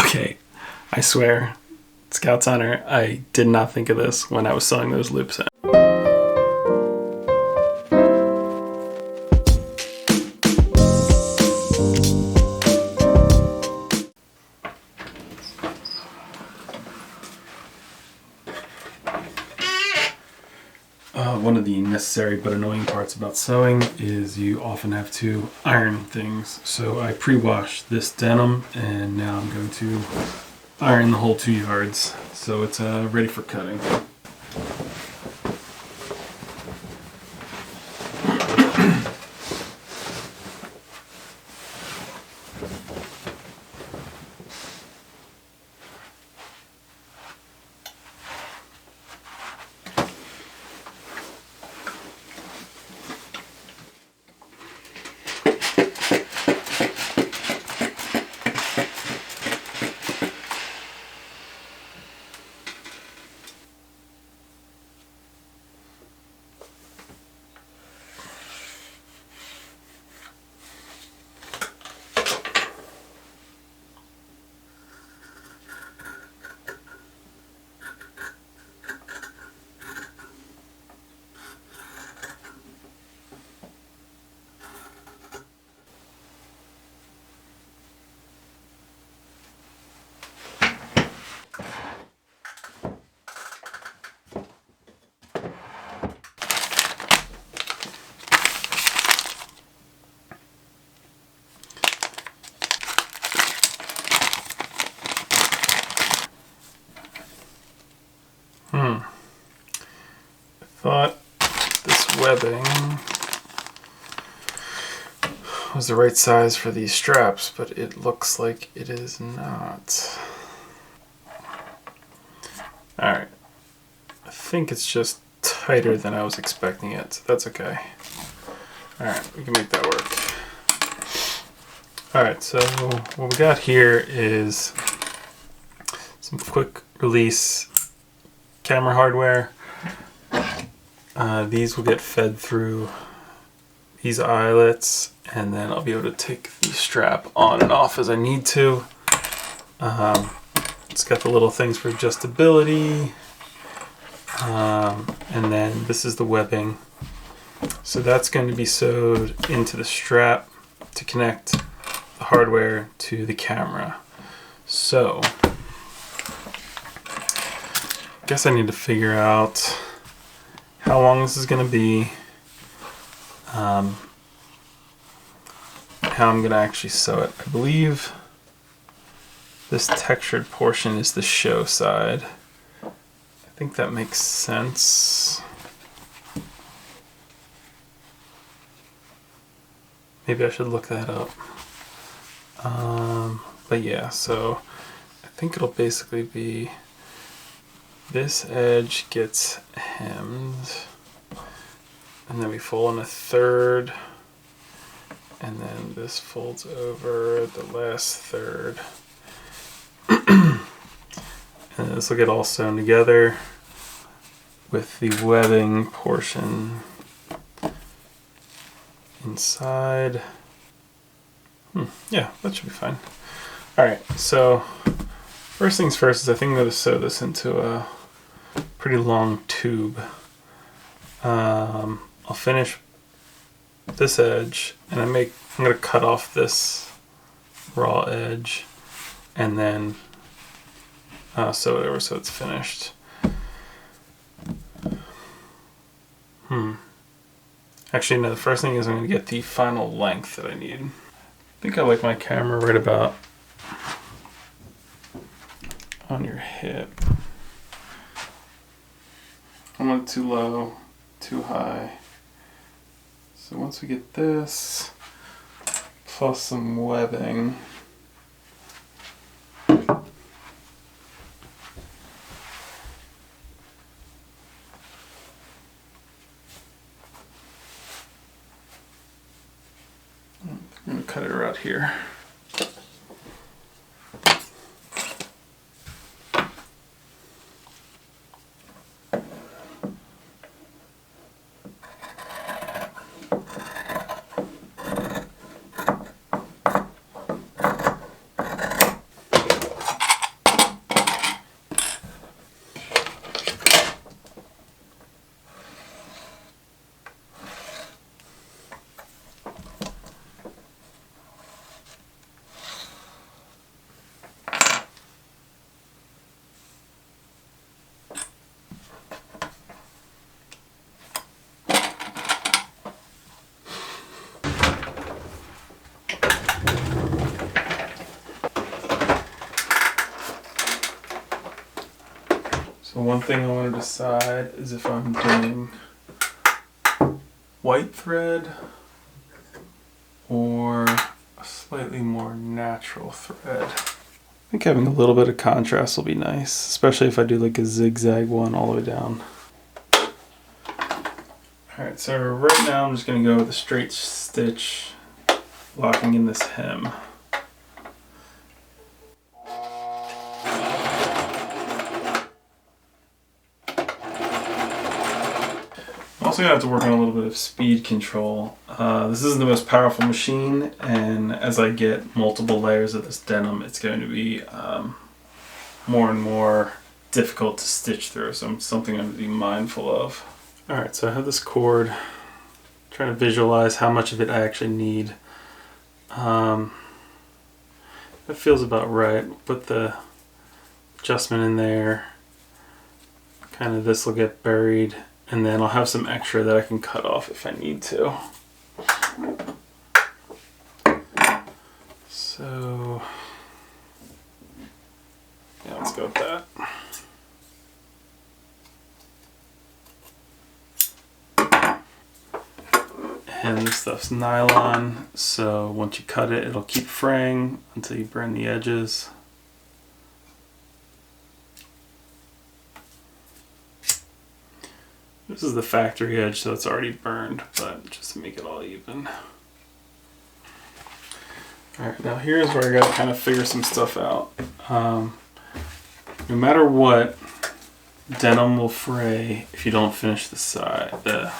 Okay, I swear, Scout's honor, I did not think of this when I was sewing those loops in. One of the necessary but annoying parts about sewing is you often have to iron things. So I pre-washed this denim and now I'm going to iron the whole 2 yards so it's ready for cutting. I thought this webbing was the right size for these straps, but it looks like it is not. Alright, I think it's just tighter than I was expecting it, so that's okay. Alright, we can make that work. Alright, so what we got here is some quick release camera hardware. These will get fed through these eyelets, and then I'll be able to take the strap on and off as I need to. It's got the little things for adjustability, and then this is the webbing. So that's going to be sewed into the strap to connect the hardware to the camera. So I guess I need to figure out how long this is going to be, how I'm going to actually sew it. I believe this textured portion is the show side. I think that makes sense. Maybe I should look that up. But yeah, so I think it'll basically be this edge gets hemmed, and then we fold in a third, and then this folds over the last third. And this will get all sewn together with the webbing portion inside. Yeah, that should be fine. Alright, so first things first is I think I'm going to sew this into a pretty long tube. I'll finish this edge, and I'm going to cut off this raw edge and then sew it over so it's finished. Actually, no, the first thing is I'm going to get the final length that I need. I think I like my camera right about on your hip. I want it too low, too high. So once we get this, plus some webbing, I'm going to cut it right here. So one thing I want to decide is if I'm doing white thread or a slightly more natural thread. I think having a little bit of contrast will be nice, especially if I do like a zigzag one all the way down. Alright, so right now I'm just going to go with a straight stitch, locking in this hem. I'm also going to have to work on a little bit of speed control. This isn't the most powerful machine, and as I get multiple layers of this denim, it's going to be more and more difficult to stitch through, so it's something I'm going to be mindful of. Alright, so I have this cord. I'm trying to visualize how much of it I actually need. That feels about right. Put the adjustment in there. Kind of this will get buried, and then I'll have some extra that I can cut off if I need to. So yeah, let's go with that. And this stuff's nylon, so once you cut it, it'll keep fraying until you burn the edges. This is the factory edge, so it's already burned, but just to make it all even. Alright, now here's where I gotta kind of figure some stuff out. No matter what, denim will fray if you don't finish the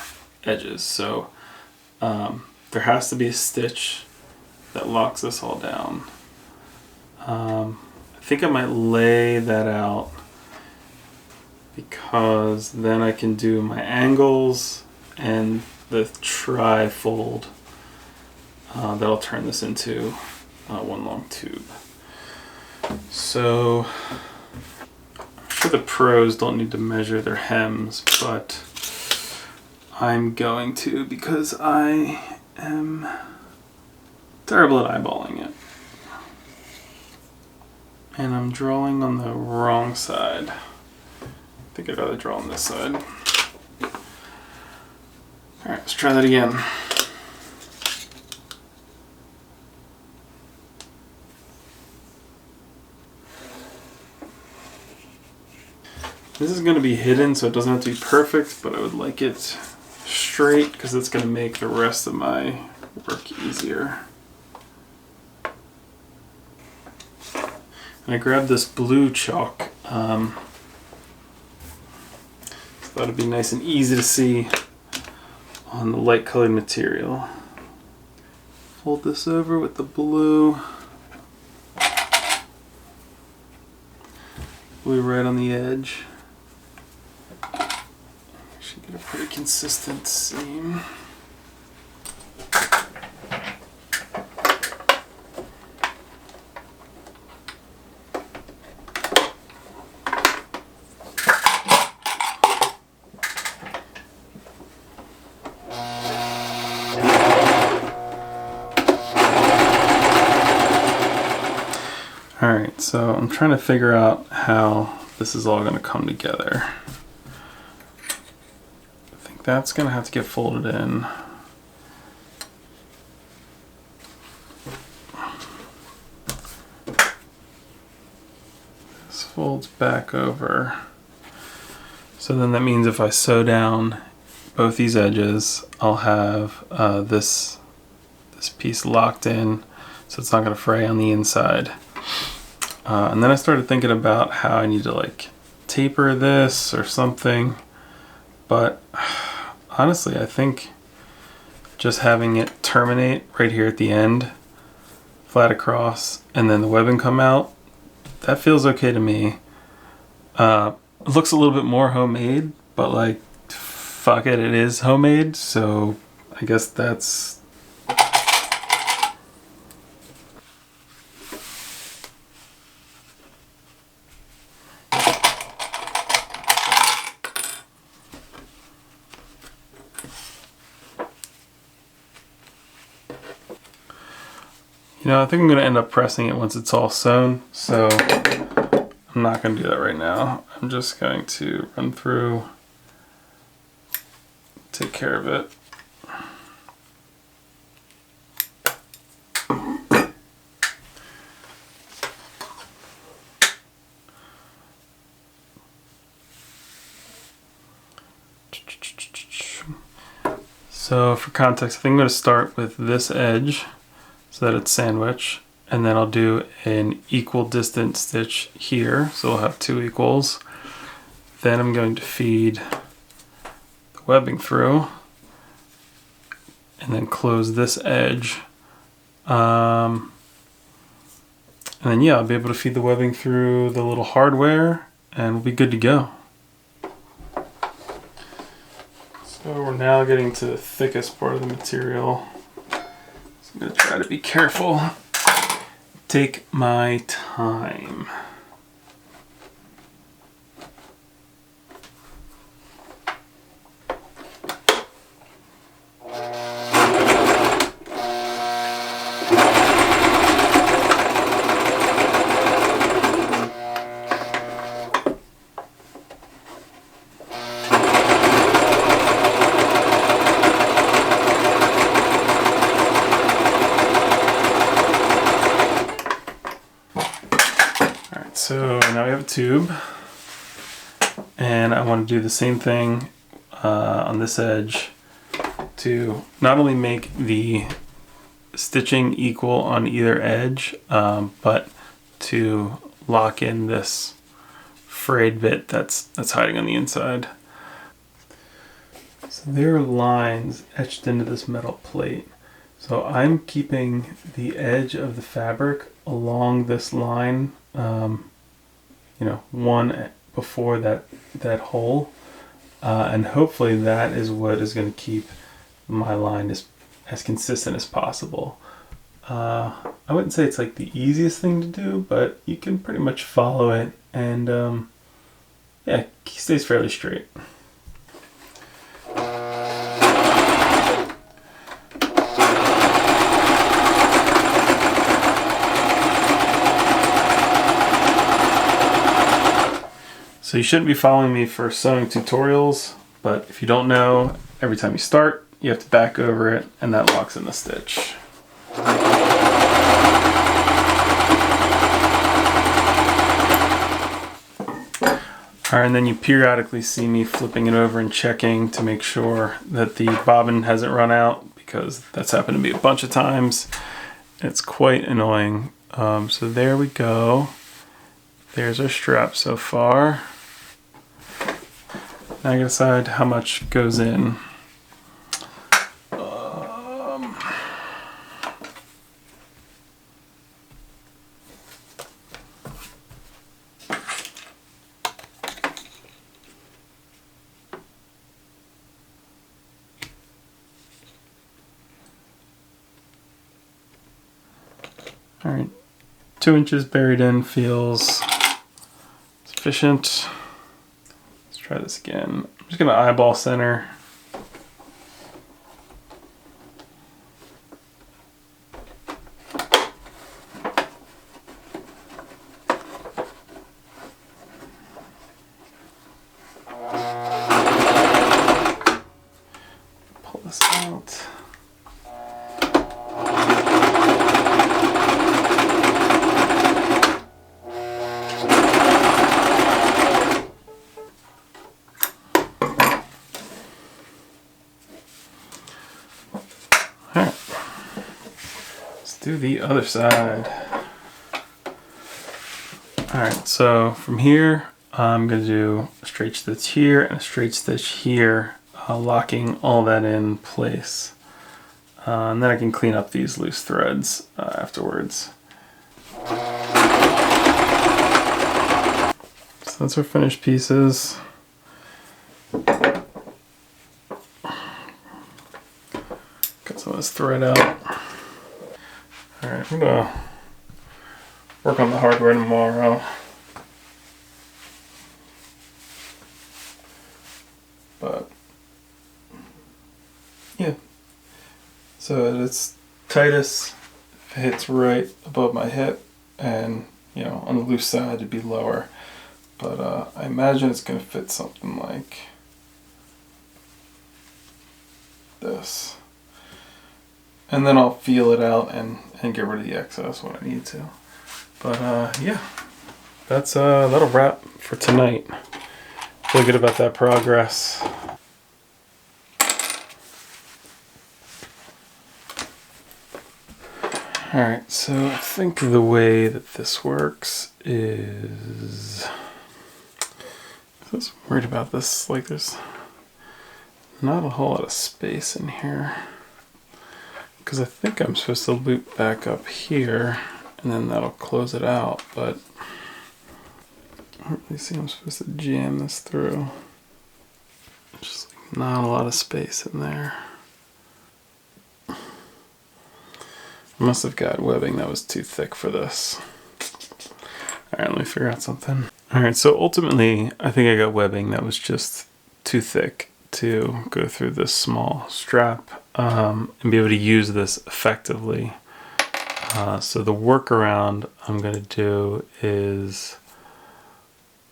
edges. So there has to be a stitch that locks this all down. I think I might lay that out because then I can do my angles and the tri-fold that'll turn this into one long tube. So I'm sure the pros don't need to measure their hems, but I'm going to because I am terrible at eyeballing it. And I'm drawing on the wrong side. I think I'd rather draw on this side. Alright, let's try that again. This is going to be hidden, so it doesn't have to be perfect, but I would like it straight because it's going to make the rest of my work easier. And I grabbed this blue chalk. Thought it'd be nice and easy to see on the light colored material. Fold this over with the blue. Blue right on the edge. Should get a pretty consistent seam. Alright, so I'm trying to figure out how this is all going to come together. I think that's going to have to get folded in. This folds back over. So then that means if I sew down both these edges, I'll have this piece locked in, so it's not going to fray on the inside. And then I started thinking about how I need to like taper this or something, but honestly I think just having it terminate right here at the end, flat across, and then the webbing come out, that feels okay to me. It looks a little bit more homemade, but like fuck it, it is homemade, so I guess that's I think I'm going to end up pressing it once it's all sewn, so I'm not going to do that right now. I'm just going to run through, take care of it. So for context, I think I'm going to start with this edge so that it's sandwich, and then I'll do an equal distance stitch here, so we'll have 2 equals. Then I'm going to feed the webbing through and then close this edge. And then yeah, I'll be able to feed the webbing through the little hardware and we'll be good to go. So we're now getting to the thickest part of the material. So I'm going to try to be careful. Take my time. So now we have a tube, and I want to do the same thing on this edge to not only make the stitching equal on either edge, but to lock in this frayed bit that's hiding on the inside. So there are lines etched into this metal plate. So I'm keeping the edge of the fabric along this line, one before that hole, and hopefully that is what is going to keep my line as consistent as possible. I wouldn't say it's like the easiest thing to do, but you can pretty much follow it, and yeah, it stays fairly straight. So you shouldn't be following me for sewing tutorials, but if you don't know, every time you start, you have to back over it, and that locks in the stitch. Alright, and then you periodically see me flipping it over and checking to make sure that the bobbin hasn't run out, because that's happened to me a bunch of times. It's quite annoying. So there we go. There's our strap so far. Now I gotta decide how much goes in. All right, 2 inches buried in feels sufficient. Let's try this again. I'm just gonna eyeball center. Pull this out. Alright, let's do the other side. Alright, so from here, I'm going to do a straight stitch here and a straight stitch here, locking all that in place. And then I can clean up these loose threads afterwards. So that's our finished pieces. Some of this thread out. Alright, I'm gonna work on the hardware tomorrow. But yeah. So at its tightest, it hits right above my hip, and you know, on the loose side it'd be lower. But I imagine it's going to fit something like this. And then I'll feel it out and get rid of the excess when I need to. But yeah, that's that'll wrap for tonight. Feel good about that progress. Alright, so I think the way that this works is... I was worried about this, like there's not a whole lot of space in here. Because I think I'm supposed to loop back up here, and then that'll close it out, but I don't really see I'm supposed to jam this through. Just like not a lot of space in there. I must have got webbing that was too thick for this. Alright, let me figure out something. Alright, so ultimately, I think I got webbing that was just too thick to go through this small strap and be able to use this effectively. So the workaround I'm going to do is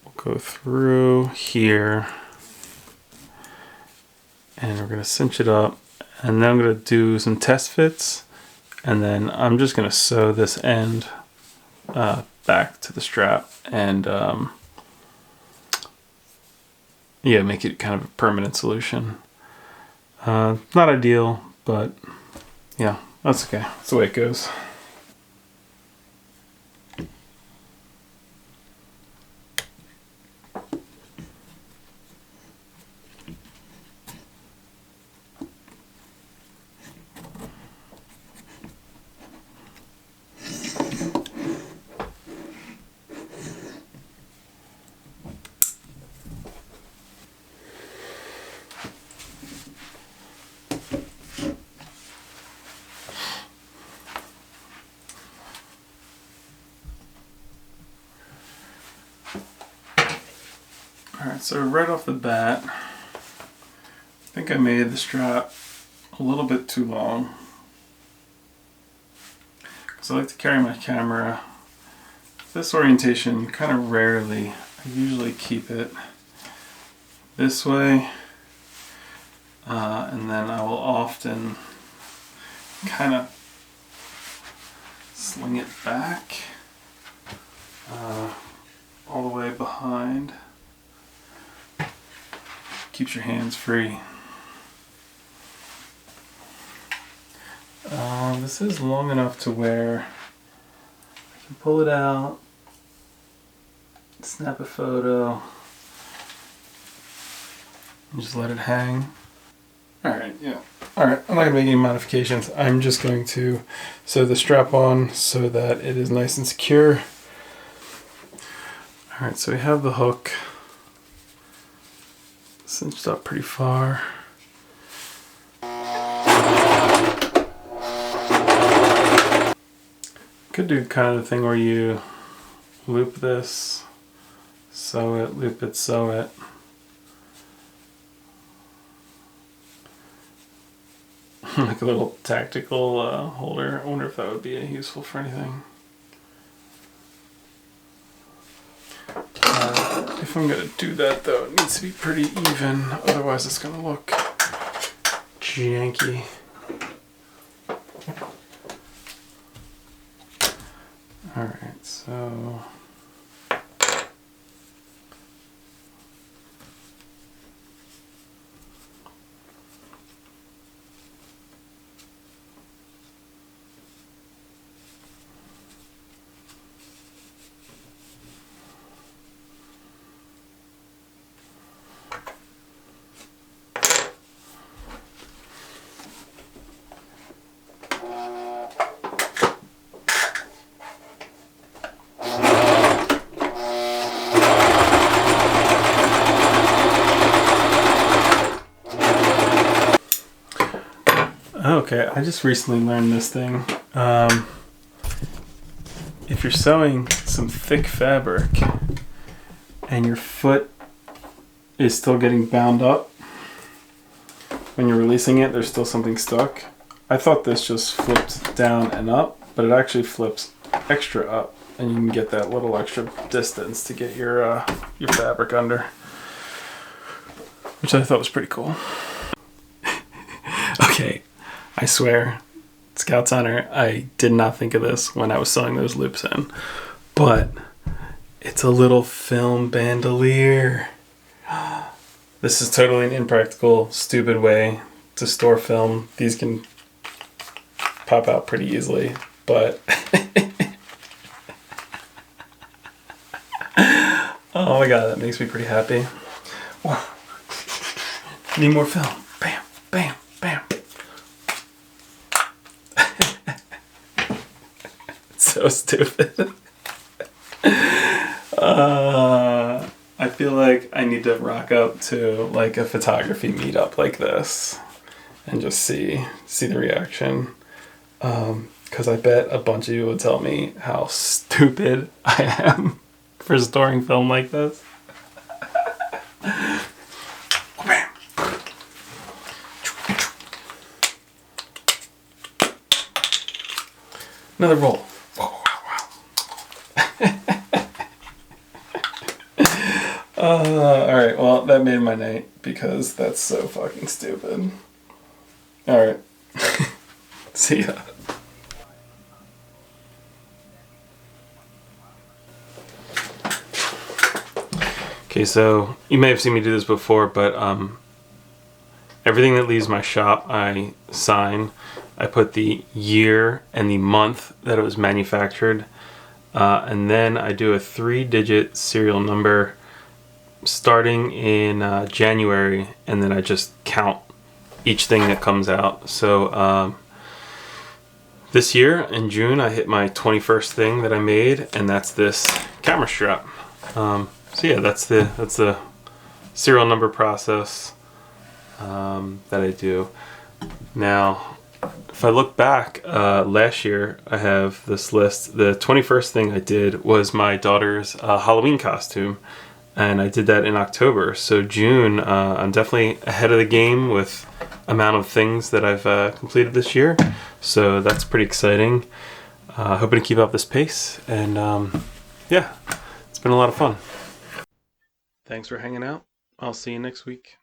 we'll go through here and we're going to cinch it up, and then I'm going to do some test fits, and then I'm just going to sew this end back to the strap and yeah, make it kind of a permanent solution. Not ideal, but yeah, that's okay. That's the way it goes. Alright, so right off the bat, I think I made the strap a little bit too long. Because I like to carry my camera. This orientation, kind of rarely, I usually keep it this way. And then I will often kind of sling it back all the way behind. Keeps your hands free. This is long enough to where I can pull it out, snap a photo, and just let it hang. Alright, yeah. Alright, I'm not going to make any modifications. I'm just going to sew the strap on so that it is nice and secure. Alright, so we have the hook cinched up pretty far. Could do kind of the thing where you loop this, sew it, loop it, sew it. Like a little tactical holder. I wonder if that would be useful for anything. If I'm going to do that though, it needs to be pretty even, otherwise it's going to look janky. Alright, so... Okay, I just recently learned this thing. If you're sewing some thick fabric and your foot is still getting bound up, when you're releasing it, there's still something stuck. I thought this just flipped down and up, but it actually flips extra up. and you can get that little extra distance to get your fabric under, which I thought was pretty cool. Okay, I swear, Scout's honor, I did not think of this when I was sewing those loops in, but it's a little film bandolier. This is totally an impractical, stupid way to store film. These can pop out pretty easily, but oh my god, that makes me pretty happy. Wow. Need more film. Bam, bam, bam. So stupid. I feel like I need to rock up to like a photography meetup like this and just see the reaction. Because I bet a bunch of you would tell me how stupid I am for storing film like this. Another roll. Wow. Alright, well, that made my night because that's so fucking stupid. Alright. See ya. Okay, so you may have seen me do this before, but everything that leaves my shop I sign. I put the year and the month that it was manufactured, and then I do a 3-digit serial number starting in January, and then I just count each thing that comes out. So this year in June I hit my 21st thing that I made, and that's this camera strap. So yeah, that's the serial number process that I do. Now, if I look back, last year I have this list. The 21st thing I did was my daughter's Halloween costume, and I did that in October. So June, I'm definitely ahead of the game with amount of things that I've completed this year. So that's pretty exciting. Hoping to keep up this pace, and yeah, it's been a lot of fun. Thanks for hanging out. I'll see you next week.